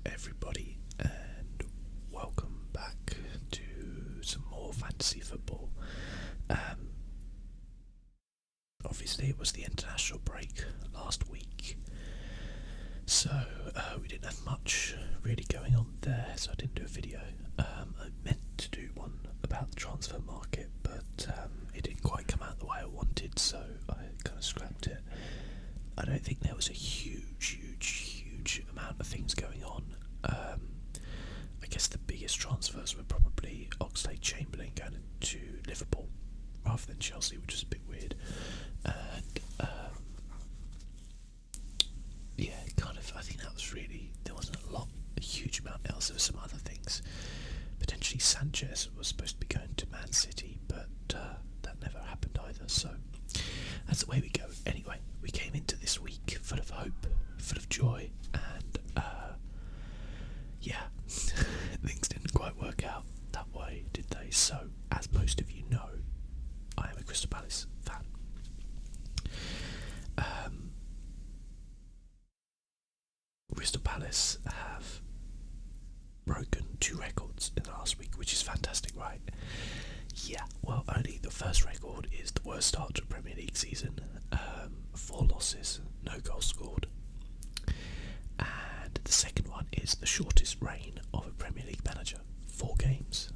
everybody, and welcome back to some more fantasy football. Obviously, it was the international break last week, so we didn't have much really going on there, so I didn't do a video. I meant to do one about the transfer market, but it didn't quite come out the way I wanted, so I kind of scrapped it. I don't think there was a huge amount of things going on. I guess the biggest transfers were probably Oxlade-Chamberlain going to Liverpool rather than Chelsea, which is a bit weird. And I think that was really, there wasn't a huge amount else. There were some other things. Potentially Sanchez was supposed to be going to Man City, but that never happened either. So that's the way we go. Anyway, we came into this week full of hope, full of joy, and things didn't quite work out that way, did they? So, as most of you know, I am a Crystal Palace fan. Crystal Palace have broken 2 records in the last week, which is fantastic, right? Yeah, well, only the first record is the worst start to a Premier League season. 4 losses, no goals scored. And the second one is the shortest reign of a Premier League manager. 4 games.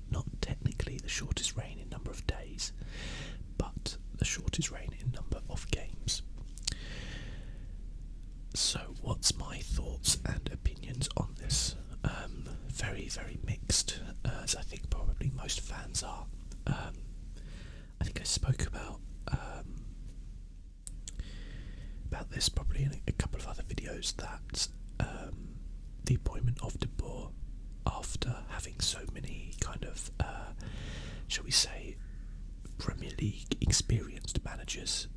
Not technically the shortest reign in number of days, but the shortest reign in number of games. So what's my thoughts and opinions on this? Very, very mixed, as I think probably most fans are. I think I spoke about this probably in a couple of other videos, that the appointment of De Boer, after having so many kind of, shall we say, Premier League experienced managers,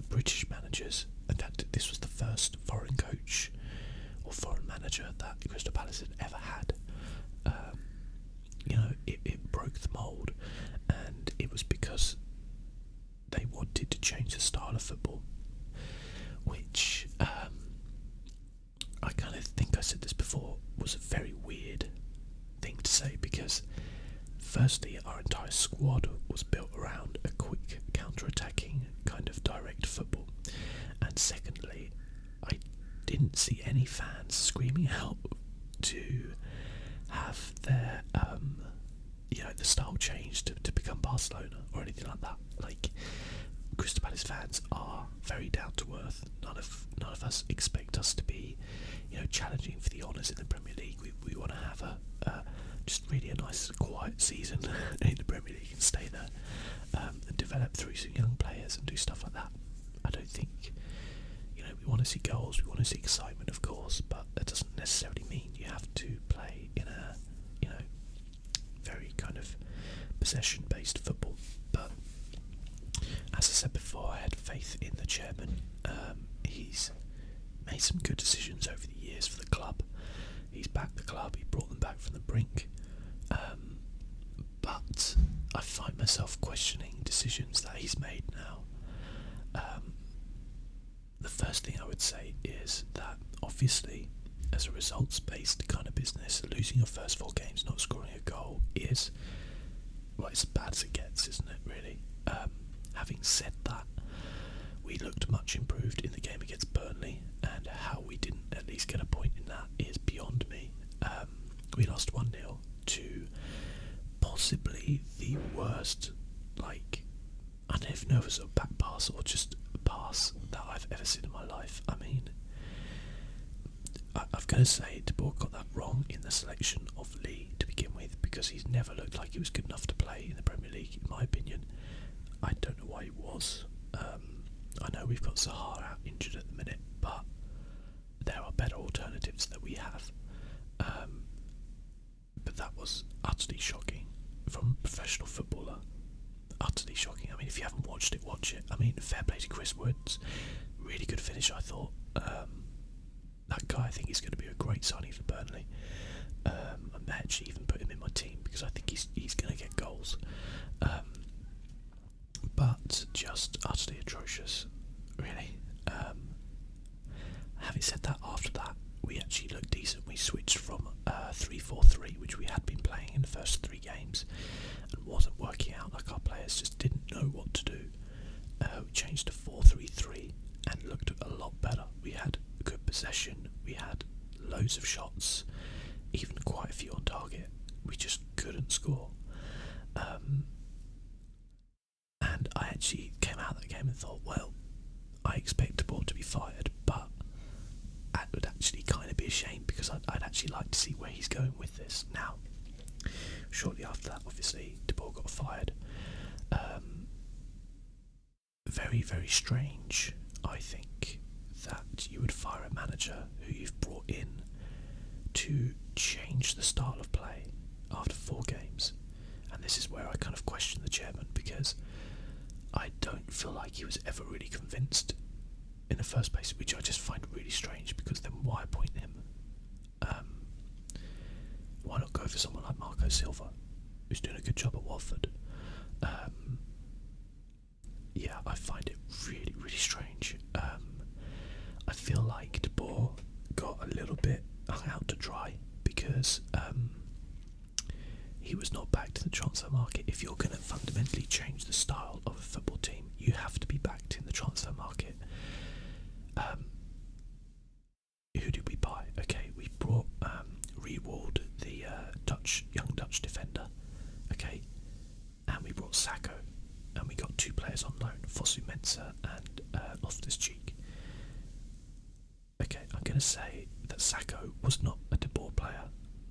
British managers. In fact, this was the first foreign coach or foreign manager that Crystal Palace had ever had. It broke the mould, and it was because they wanted to change the style of football, which I kind of think I said this before, was a very weird thing to say, because firstly, our entire squad was built around a quick counter-attacking kind of direct football, and secondly, I didn't see any fans screaming out to have their the style changed to become Barcelona or anything like that. Like, Crystal Palace fans are very down to earth. None of us expect us to be, challenging for the honours in the Premier League. We want to have a just really a nice quiet season in the Premier League and stay there, and develop through some young players and do stuff like that. I don't think, we want to see goals, we want to see excitement, of course, but that doesn't necessarily mean you have to play in a very kind of possession-based football. But as I said before, I had faith in the chairman. He's made some good decisions over the years for the club. He's backed the club, he brought them back from the brink. But I find myself questioning decisions that he's made now. The first thing I would say is that, obviously, as a results-based kind of business, losing your first 4 games, not scoring a goal is, well, it's as bad as it gets, isn't it, really? Having said that, we looked much improved in the game against Burnley, and how we didn't at least get a point in that is beyond me. We lost 1-0 to possibly the worst, I don't even know if it was a back pass or just a pass that I've ever seen in my life. I mean, I've got to say, De Boer got that wrong in the selection of Lee to begin with, because he's never looked like he was good enough to play in the Premier League, in my opinion. I don't know why he was. I know we've got Zaha out injured at the minute, but there are better alternatives that we have. But that was utterly shocking from a professional footballer. Utterly shocking. I mean, if you haven't watched it, watch it. I mean, fair play to Chris Woods. Really good finish, I thought. That guy, I think he's going to be a great signing for Burnley. I may actually even put him in my team, because I think he's going to get goals. But just utterly atrocious, really. Having said that, after that, we possession, we had loads of shots, even quite a few on target. We just couldn't score. And I actually came out of that game and thought, well, I expect De Boer to be fired, but that would actually kind of be a shame because I'd actually like to see where he's going with this. Now, shortly after that, obviously, De Boer got fired. Very, very strange, I think, that you would fire a manager who you've brought in to change the style of play after 4 games. And this is where I kind of question the chairman, because I don't feel like he was ever really convinced in the first place, which I just find really strange, because then why appoint him? Why not go for someone like Marco Silva, who's doing a good job at Watford? Yeah, I find it really, really strange. I feel like De Boer got a little bit hung out to dry because he was not backed in the transfer market. If you're going to fundamentally change the style of a football team, you have to be backed in the transfer market. Who did we buy? Okay, we brought Rewald, the young Dutch defender. Okay, and we brought Sacco, and we got 2 players on loan, Fosu Mensah and Loftus-Cheek. Okay, I'm going to say that Sacco was not a De Boer player.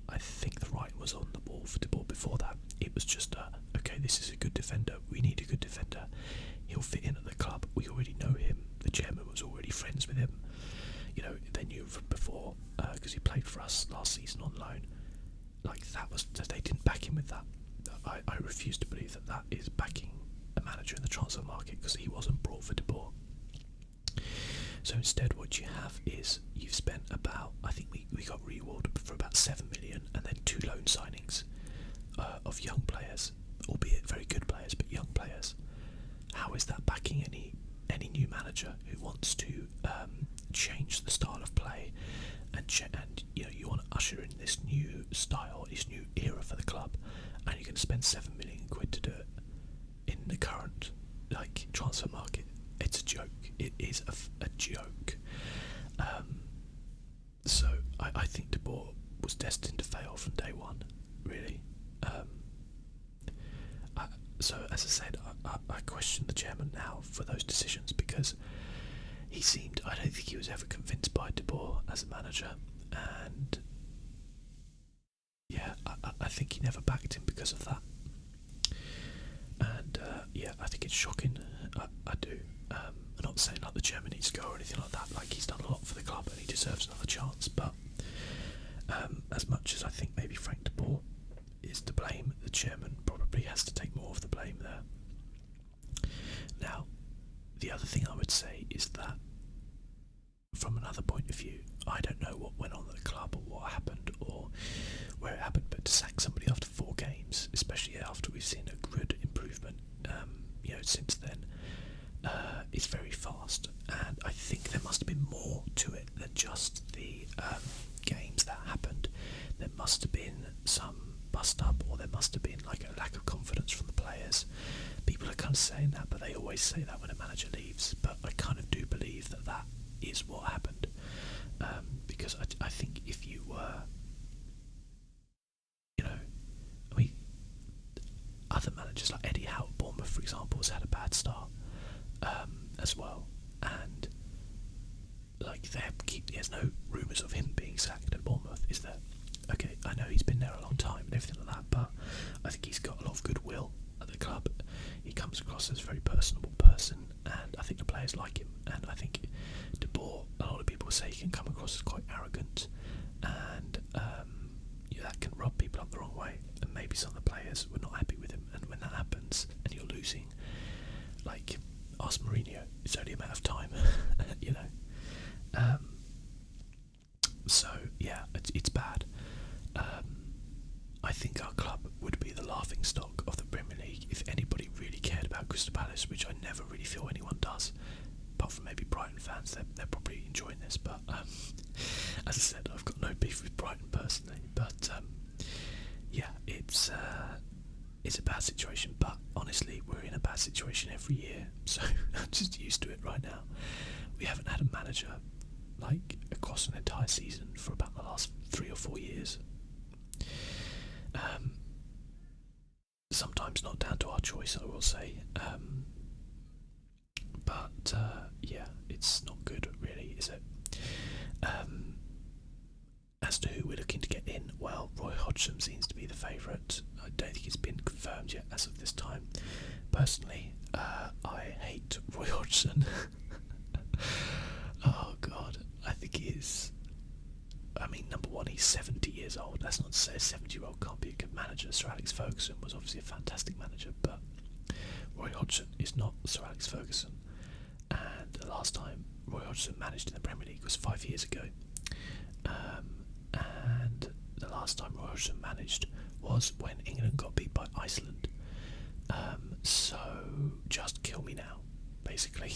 I think the writing was on the ball for De Boer before that. It was just okay, this is a good defender. We need a good defender. He'll fit in at the club. We already know him. The chairman was already friends with him. You know, they knew him from before because he played for us last season on loan. Like, they didn't back him with that. I refuse to believe that is backing a manager in the transfer market, because he wasn't brought for De Boer. So instead, what you have is you've spent about, I think we got Reward for about 7 million, and then 2 loan signings of young players, albeit very good players, but young players. How is that backing any new manager who wants to change the style of play and you want to usher in this new style, this new era for the club, and you're going to spend 7 million quid to do it in the current transfer market? It's a joke. It is a joke. So I think De Boer was destined to fail from day one, really. So as I said, I question the chairman now for those decisions, because I don't think he was ever convinced by De Boer as a manager, and yeah, I think he never backed him because of that. And yeah, I think it's shocking. I do. I'm not saying the chairman needs to go or anything like that. He's done a lot for the club and he deserves another chance. But as much as I think maybe Frank De Boer is to blame, the chairman probably has to take more of the blame there. Now, the other thing I would say is that, from another point of view, I don't know what went on at the club or what happened or where it happened, but to sack somebody after 4 games, especially after we've seen a good improvement, since then, is very fast. And I think there must have been more to it than just the games that happened. There must have been some bust up, or there must have been a lack of confidence from the players. People are kind of saying that, but they always say that when a manager leaves. But I kind of do believe that is what happened, because I think if you were, other managers like Eddie Howe at Bournemouth, for example, has had a bad start as well, and there's no rumours of him being sacked at Bournemouth, is there? Okay, I know he's been there a long time and everything like that, but I think he's got a lot of goodwill at the club. He comes across as a very personable person, and I think the players like him. And I think De Boer, a lot of people say he can come across as quite arrogant, and that can rub people up the wrong way. And maybe some of the players were not happy with him. And when that happens, and you're losing, ask Mourinho, it's only a matter of time, So yeah, it's bad. I think our club would be the laughing stock of the Premier League if anybody really cared about Crystal Palace, which I never really feel anyone does, apart from maybe Brighton fans. They're probably enjoying this, but as I said, I've got no beef with Brighton personally. But yeah, it's a bad situation. But honestly, we're in a bad situation every year, so I'm just used to it right now. We haven't had a manager across across an entire season for about the last 3 or 4 years. Sometimes not down to our choice, I will say. But yeah, it's not good, really, is it? As to who we're looking to get in, well, Roy Hodgson seems to be the favourite. I don't think it's been confirmed yet as of this time. Personally, I hate Roy Hodgson. Oh God, I think he is. I mean, number one, he's 70 years old. That's not to say a 70-year-old can't be a good manager. Sir Alex Ferguson was obviously a fantastic manager, but Roy Hodgson is not Sir Alex Ferguson. And the last time Roy Hodgson managed in the Premier League was 5 years ago. And the last time Roy Hodgson managed was when England got beat by Iceland. So just kill me now, basically.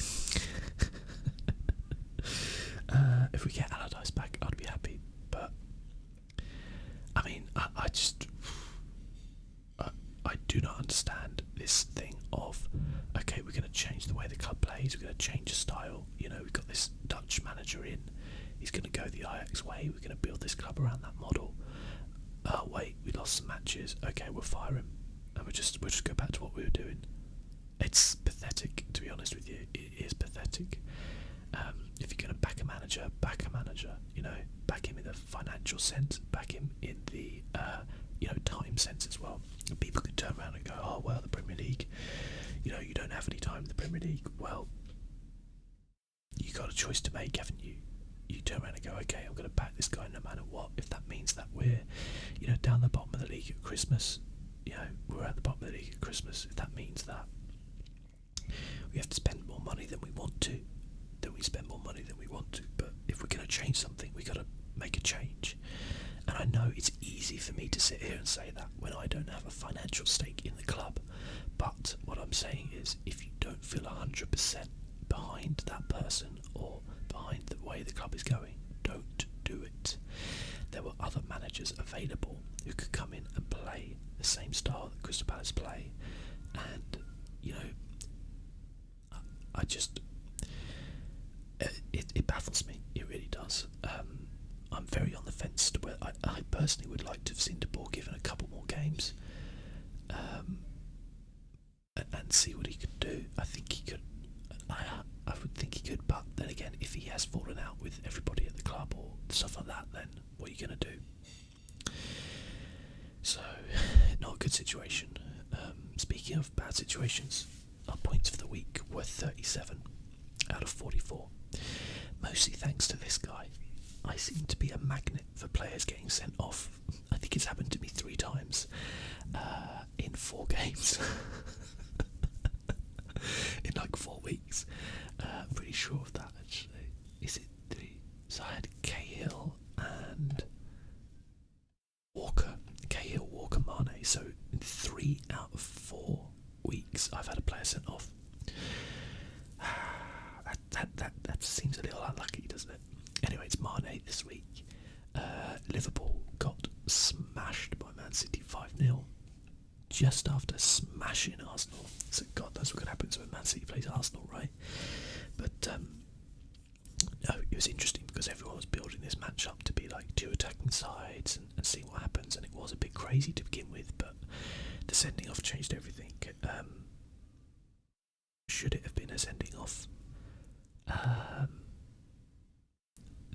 If we get Allardyce back, I'd be happy. But I mean, I do not understand this thing of, okay, we're going to change the way the club plays, we're going to change the style. You know, we've got this Dutch manager in, he's going to go the Ajax way, we're going to build this club around that model. Wait, we lost some matches, okay, we'll fire him, and we'll just go back to what we were doing. It's pathetic, to be honest with you. It is pathetic. If you're going to back a manager, you know, back him in the financial sense, back him in the time sense as well. And people could turn around and go, oh well, the Premier League, you know, you don't have any time in the Premier League. Well, you got a choice to make, haven't you? You turn around and go, okay, I'm going to back this guy no matter what. If that means that we're, you know, down the bottom of the league at Christmas, you know, we're at the bottom of the league at Christmas. If that means that we have to spend more money than we want to, then we spend more money than we want to. But if we're going to change something, we got to make a change. And I know it's easy for me to sit here and say that when I don't have a financial stake in the club. But what I'm saying is, if you don't feel 100% behind that person or behind the way the club is going, don't do it. There were other managers available who could come in and play the same style that Crystal Palace play. And, you know, I just... It baffles me. It really does. I'm very on the fence to where I personally would like to have seen De Boer given a couple more games, and see what he could do. I think he could. I would think he could. But then again, if he has fallen out with everybody at the club or stuff like that, then what are you going to do? So, not a good situation. Speaking of bad situations, our points for the week were 37 out of 44. Mostly thanks to this guy. I seem to be a magnet for players getting sent off. I think it's happened to me 3 times in 4 games. In like 4 weeks. I'm pretty sure of that, actually. Is it 3? So I had Cahill and Walker. Cahill, Walker, Mane. So in 3 out of 4 weeks I've had a player sent off. That seems a little unlucky, doesn't it? Anyway, it's Mane this week. Liverpool got smashed by Man City 5-0 just after smashing Arsenal. So God knows what could happen when Man City plays Arsenal, right? But no, it was interesting because everyone was building this match up to be like 2 attacking sides and see what happens, and it was a bit crazy to begin with, but the sending off changed everything. Should it have been a sending off?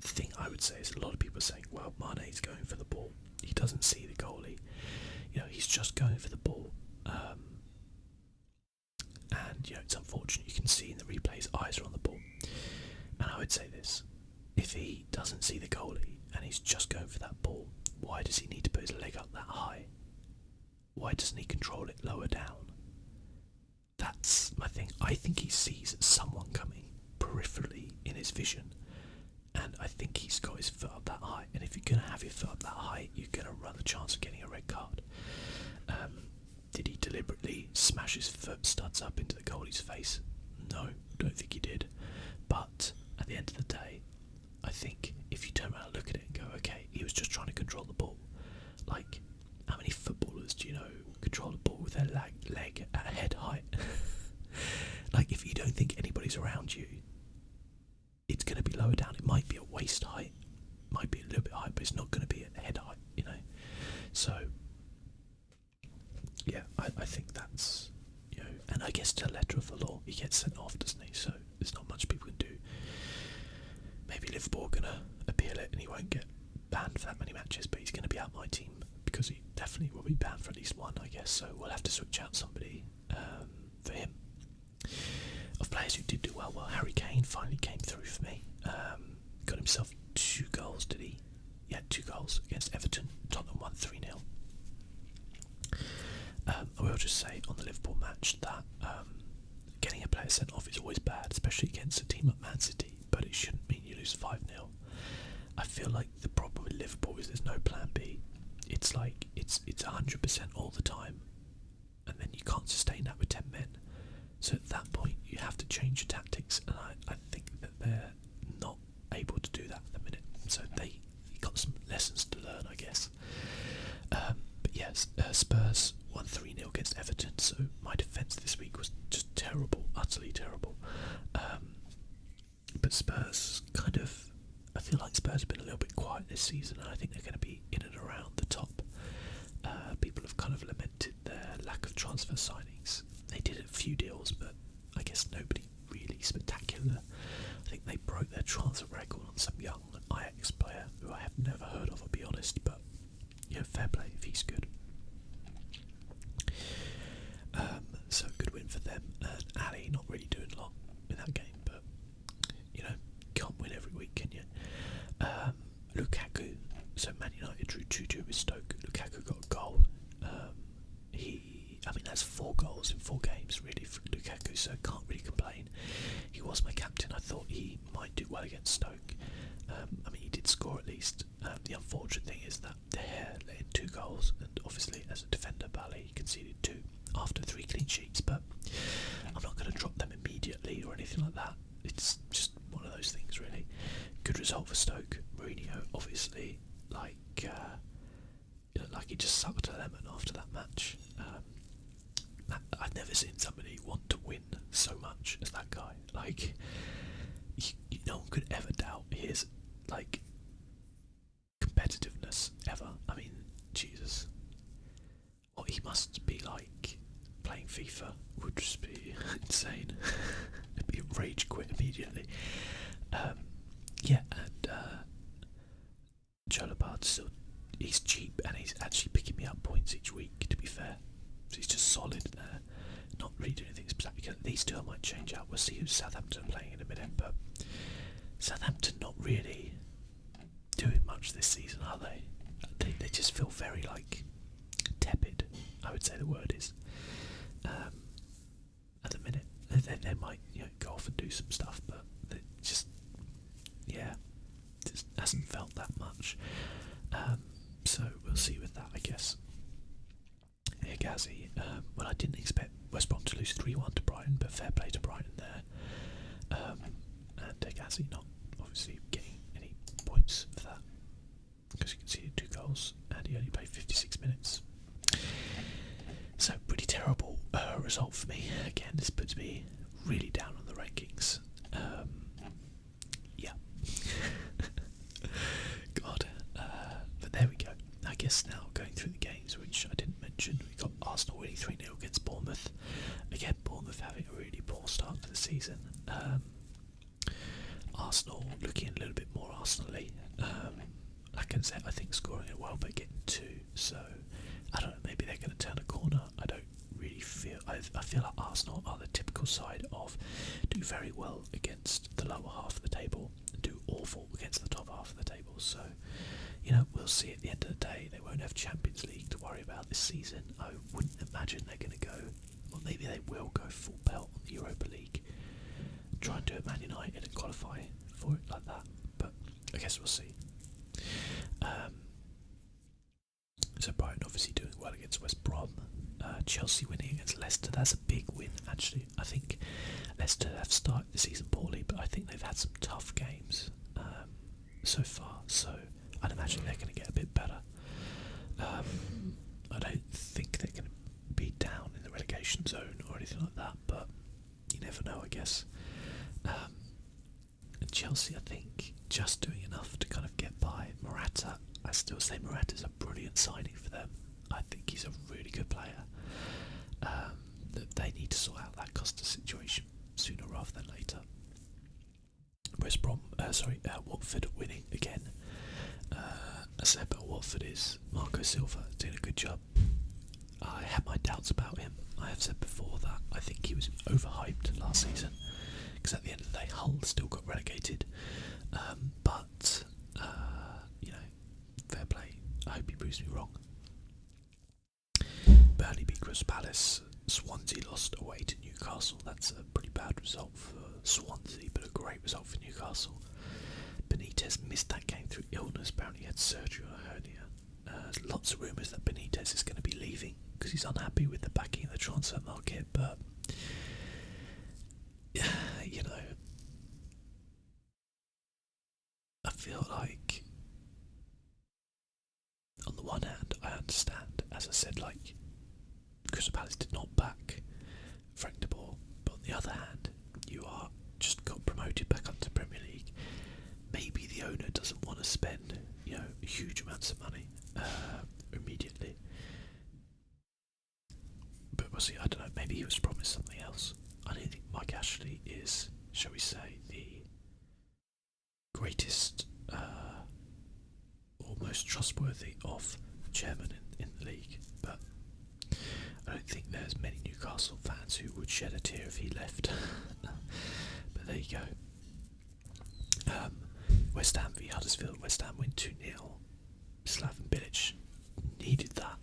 The thing I would say is a lot of people are saying, well, Mane's going for the ball. He doesn't see the goalie. You know, he's just going for the ball. And, you know, it's unfortunate. You can see in the replay his eyes are on the ball. And I would say this. If he doesn't see the goalie and he's just going for that ball, why does he need to put his leg up that high? Why doesn't he control it lower down? That's my thing. I think he sees someone coming peripherally in his vision, and I think he's got his foot up that high, and if you're going to have your foot up that high, you're going to run the chance of getting a red card. Did he deliberately smash his foot studs up into the goalie's face? No, don't think he did. But at the end of the day, I think if you turn around and look at it and go, okay, he was just trying to control the ball. Like, how many footballers do you know control the ball with their leg at head height? Like, if you don't think anybody's around you, it's going to be lower down. It might be at waist height, might be a little bit high, but it's not going to be at head height, you know. So yeah, I think that's, you know, and I guess to a letter of the law, he gets sent off, doesn't he? So there's not much people can do. Maybe Liverpool are gonna appeal it, and he won't get banned for that many matches, but he's going to be out my team because he definitely will be banned for at least one, I guess. So we'll have to switch out somebody for him. Of players who did do well, Harry Kane finally came through for me. Got himself 2 goals, did he? Yeah, 2 goals against Everton. Tottenham won 3-0. I will just say on the Liverpool match that getting a player sent off is always bad, especially against a team like Man City, but it shouldn't mean you lose 5-0. I feel like the problem with Liverpool is there's no plan B. It's like it's 100% all the time, and then you can't sustain that with 10 men. So at that point, you have to change your tactics, and I think that they're not able to do that at the minute. So they got some lessons to learn, I guess. But yes, Spurs won 3-0 against Everton. So my defence this week was just terrible, utterly terrible. But Spurs kind of. I feel like Spurs have been a little bit quiet this season, and I think they're going to be in and around the top. People have kind of lamented their lack of transfer signings. They did a few deals, but I guess nobody really spectacular. I think they broke their transfer record on some young Ajax player who I have never heard of, I'll be honest, but yeah, fair play if he's good. So good win for them, and Ali not really doing a lot in that game, but you know, can't win every week, can you? Lukaku, so Man United drew 2-2 with Stoke. Lukaku got a goal. That's 4 goals in 4 games really for Lukaku, so can't really complain. He was my captain. I thought he might do well against Stoke. He did score at least. The unfortunate thing is that De Gea let in 2 goals, and obviously as a defender, Bally conceded 2 after 3 clean sheets, but I'm not going to drop them immediately or anything like that. It's just one of those things, really. Good result for Stoke. Mourinho, obviously, like he just sucked a lemon after that match. I've never seen somebody want to win so much as that guy. Like, no one could ever doubt his competitiveness ever. I mean, Jesus, what he must be like playing FIFA would just be insane. It'd be a rage quit immediately. And Chalobah still, he's cheap and he's actually picking me up points each week, to be fair. So he's just solid there, not really doing anything spectacular. These 2 I might change out. We'll see who Southampton are playing in a minute, but Southampton not really doing much this season, are they? They just feel very tepid, I would say the word is. At the minute, they might go off and do some stuff, but they just hasn't felt that much. So we'll see with that, I guess. Higazi, I didn't expect West Brom to lose 3-1 to Brighton, but fair play to Brighton there. And Higazi not obviously getting any points for that because he conceded 2 goals and he only played 56 minutes. So pretty terrible result for me. Again, this puts me really down on the rankings. God. But there we go. I guess now going through the games, which I didn't mention, we got Arsenal winning 3-0 against Bournemouth. Again, Bournemouth having a really poor start to the season. Arsenal looking a little bit more Arsenal-y. Like I said, I think scoring it well, but getting 2. So I don't know. Maybe they're going to turn a corner. I don't really feel. I feel like Arsenal are the typical side of do very well against the lower half of the table and do awful against the top half of the table. So we'll see at the end of the day. They won't have Champions League to worry about this season. I wouldn't imagine they're going to go, or maybe they will go full pelt on the Europa League. Try and do it Man United and qualify for it like that. But I guess we'll see. So Brighton obviously doing well against West Brom. Chelsea winning against Leicester. That's a big win, actually. I think Leicester have started the season poorly, but I think they've had some tough games so far. So I'd imagine they're going to get a bit better. I don't think they're going to be down in the relegation zone or anything like that, but you never know, I guess. And Chelsea, I think, just doing enough to kind of get by. Morata. I still say Morata's a brilliant signing for them. I think he's a really good player. That they need to sort out that Costa situation sooner rather than later. Watford winning again. I said about Watford is Marco Silva doing a good job. I had my doubts about him. I have said before that I think he was overhyped last season because at the end of the day Hull still got relegated. But fair play. I hope he proves me wrong. Burnley beat Crystal Palace. Swansea lost away to Newcastle. That's a pretty bad result for Swansea, but a great result for Newcastle. Benitez missed that game through illness. Apparently he had surgery on a hernia. There's lots of rumours that Benitez is going to be leaving because he's unhappy with the backing in the transfer market, but I feel like on the one hand I understand, as I said, like Crystal Palace did not back Frank de Boer, but on the other hand you are just got promoted back up to Premier League. Maybe the owner doesn't want to spend huge amounts of money immediately, but we'll see. I don't know, maybe he was promised something else. I don't think Mike Ashley is, shall we say, the greatest or most trustworthy of chairmen in the league, but I don't think there's many Newcastle fans who would shed a tear if he left. But there you go. West Ham v Huddersfield. West Ham win 2-0. Slaven Bilic needed that,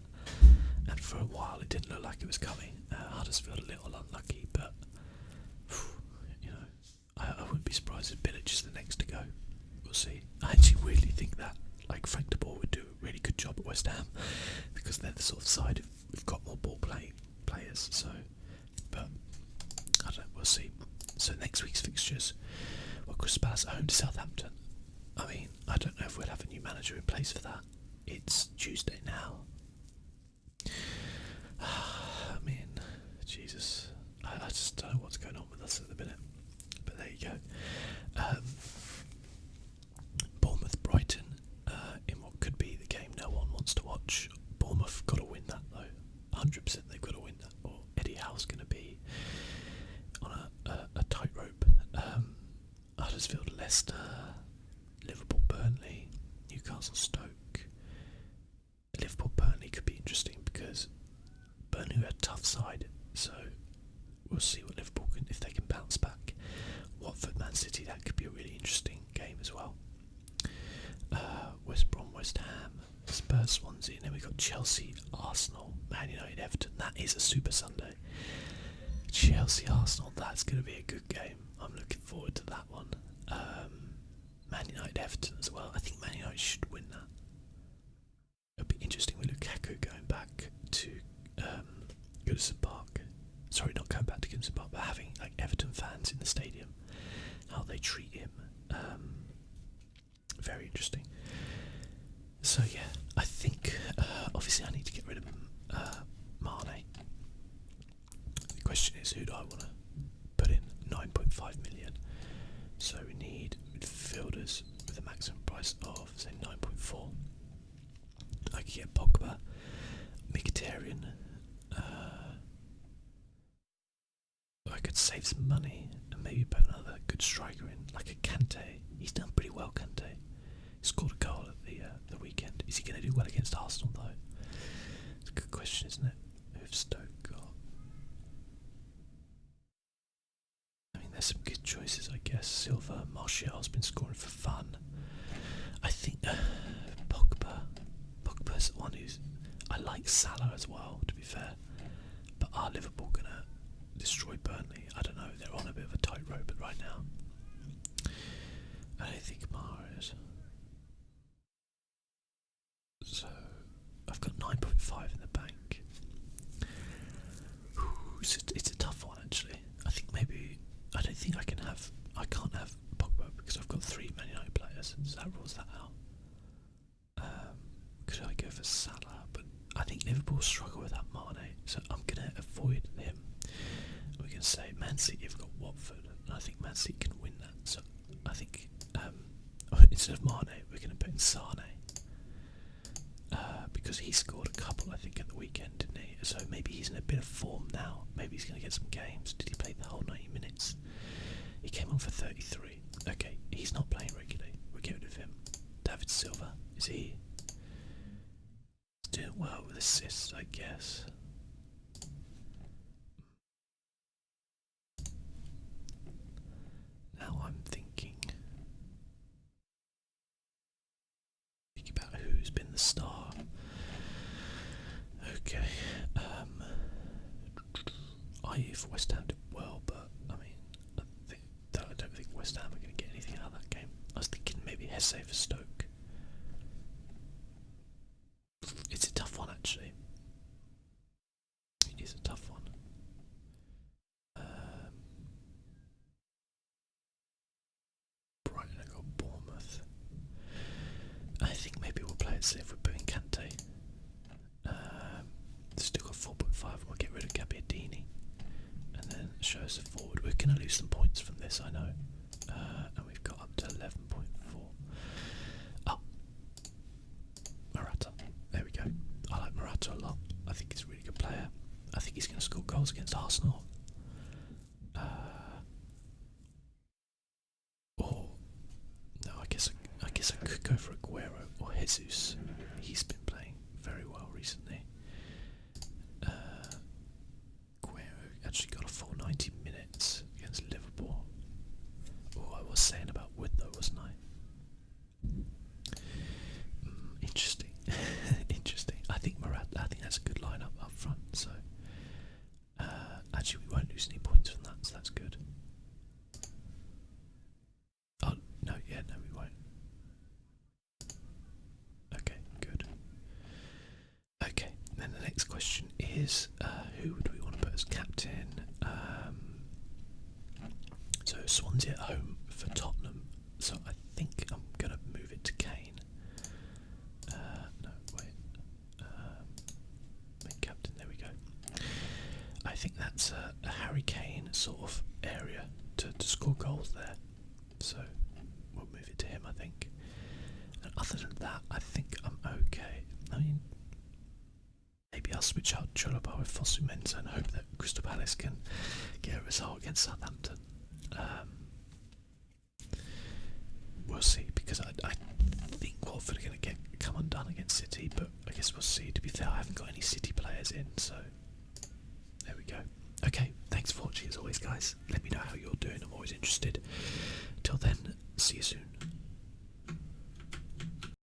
and for a while it didn't look like it was coming. Huddersfield a little unlucky, but I wouldn't be surprised if Bilic is the next to go. We'll see. I actually weirdly think that Frank de Boer would do a really good job at West Ham because they're the sort of side we've got more ball playing players. So, but I don't know. We'll see. So next week's fixtures, Crystal Palace at home to Southampton. I mean, I don't know if we'll have a new manager in place for that. It's Tuesday now. I mean, Jesus, I just don't know what's going on with us at the minute. But there you go. Bournemouth Brighton in what could be the game no one wants to watch. Bournemouth got to win that though. 100% they've got to win that, or Eddie Howe's going to be on a tightrope. Huddersfield Leicester, Liverpool Burnley, Newcastle Stoke. Liverpool Burnley could be interesting because Burnley are a tough side, so we'll see what Liverpool can, if they can bounce back. Watford Man City, that could be a really interesting game as well. West Brom West Ham, Spurs Swansea, and then we've got Chelsea Arsenal, Man United Everton. That is a Super Sunday. Chelsea Arsenal, that's going to be a good game. I'm looking forward to that one. Man United Everton as well. I think Man United should win that. It'll be interesting with Lukaku going back to Goodison Park. Sorry, not going back to Goodison Park, but having Everton fans in the stadium, how they treat him. Very interesting. So yeah, I think obviously I need to get rid of Mane. The question is, who do I want to put in? 9.5 million. So we need midfielders with a maximum price of say 9.4. I could get Pogba, Mkhitaryan. I could save some money and maybe put another good striker in, like a Kante. He's done pretty well, Kante. He scored a goal at the weekend. Is he going to do well against Arsenal though? It's a good question, isn't it? Who've Stoke got? I mean, there's some good choices, I guess. Silva, Martial's been scoring for fun. I think Pogba's the one who's... I like Salah as well, to be fair. But are Liverpool going to destroy Burnley? I don't know. They're on a bit of a tightrope right now. I don't think Mahrez. So I've got 9.5 in the bank. It's a tough one actually. I think maybe I can't have Pogba because I've got 3 Man United players, so that rules that out. Could I go for Salah? But I think Liverpool struggle without Mane, so I'm gonna avoid him. We can say Man City have got Watford, and I think Man City can win that. So I think instead of Mane, we're gonna put in Sane. because he scored a couple, I think, at the weekend, didn't he? So maybe he's in a bit of form now. Maybe he's going to get some games. Did he play the whole 90 minutes? He came on for 33. Okay, he's not playing regularly. We'll get rid of him. David Silva, is he doing well with assists, I guess? Now I'm thinking about who's been the star. Okay, for West Ham did well, but I mean, I don't think West Ham are going to get anything out of that game. I was thinking maybe Hesse for Stoke. It's a tough one, actually. It is a tough one. Brighton have got Bournemouth. I think maybe we'll play it safe. We're putting Kante. Still got 4.5. We'll get rid of Gabbiadini. And then show us a forward. We're going to lose some points from this, I know. And we've got up to 11.4. Oh, Morata. There we go. I like Morata a lot. I think he's a really good player. I think he's going to score goals against Arsenal. Or no, I guess I could go for Aguero or Jesus. He's been playing very well recently. Actually got a full 90 minutes against Liverpool. Oh, I was saying about Wood though, wasn't I? Interesting. Interesting. I think that's a good lineup up front. So actually, we won't lose any points from that, so that's good. Oh no, yeah, no, we won't. Okay, good. Okay, then the next question is, who would we want to put as captain? So Swansea at home for Tottenham. So I think I'm gonna move it to Kane. No, wait. Make captain. There we go. I think that's a Harry Kane sort of area to score goals there. So we'll move it to him, I think. And other than that, I think I'm okay. I mean, maybe I'll switch out Chalobah with Fosu Mensah and hope that Crystal Palace can get a result against Southampton. We'll see, because I think Watford are going to come undone against City, but I guess we'll see. To be fair, I haven't got any City players in, so there we go. Okay, thanks for watching as always, guys. Let me know how you're doing. I'm always interested.